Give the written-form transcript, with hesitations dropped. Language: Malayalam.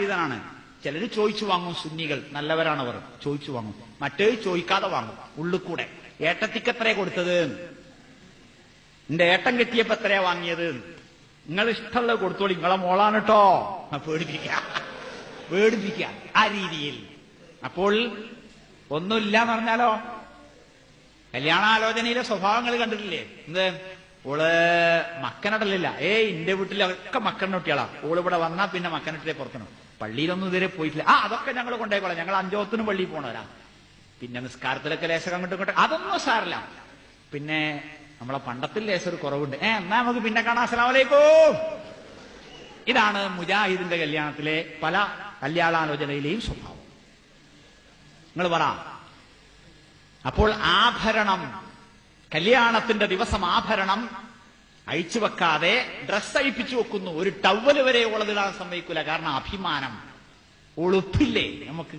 ഇതാണ്. ചിലര് ചോദിച്ചു വാങ്ങും, സുന്നികൾ നല്ലവരാണവർ, ചോദിച്ചു വാങ്ങും. മറ്റേ ചോദിക്കാതെ വാങ്ങും ഉള്ളിൽ കൂടെ. ഏട്ടത്തിക്ക് എത്രയാ കൊടുത്തത്, എന്റെ ഏട്ടൻ കെട്ടിയപ്പോ എത്രയാ വാങ്ങിയത്, നിങ്ങൾ ഇഷ്ടമുള്ളത് കൊടുത്തോളി, നിങ്ങളെ മോളാണ് കേട്ടോ, പേടിപ്പിക്കുക ആ രീതിയിൽ. അപ്പോൾ ഒന്നുമില്ല എന്ന് പറഞ്ഞാലോ, കല്യാണാലോചനയിലെ സ്വഭാവങ്ങൾ കണ്ടിട്ടില്ലേ? എന്ത്, ഓള് മക്കനടലില്ല, എന്റെ വീട്ടിലൊക്കെ മക്കനെ കുട്ടികളാ, ഓള് ഇവിടെ വന്നാ പിന്നെ മക്കനിട്ടേ പുറത്തണം, പള്ളിയിലൊന്നും ഇതുവരെ പോയിട്ടില്ല, അതൊക്കെ ഞങ്ങൾ കൊണ്ടേക്കോളാം, ഞങ്ങൾ 5 പള്ളിയിൽ പോണവരാ, പിന്നെ നിസ്കാരത്തിലൊക്കെ ലേശം അങ്ങോട്ടും ഇങ്ങോട്ടും, അതൊന്നും സാറില്ല. പിന്നെ നമ്മളെ പണ്ടത്തിൽ ലേശം ഒരു കുറവുണ്ട്, എന്നാ നമുക്ക് പിന്നെ കാണാം, അസ്സലാമു അലൈക്കും. ഇതാണ് മുജാഹിദിന്റെ കല്യാണത്തിലെ പല കല്യാണാലോചനയിലെയും സ്വഭാവം. നിങ്ങൾ പറ. അപ്പോൾ ആഭരണം, കല്യാണത്തിന്റെ ദിവസം ആഭരണം അഴിച്ചു വെക്കാതെ ഡ്രസ് അഴിപ്പിച്ചു വെക്കുന്നു. ഒരു ടവല് വരെ ഉള്ളതിടാൻ സമ്മതിക്കൂല, കാരണം അഭിമാനം. ഒളുപ്പില്ലേ നമുക്ക്.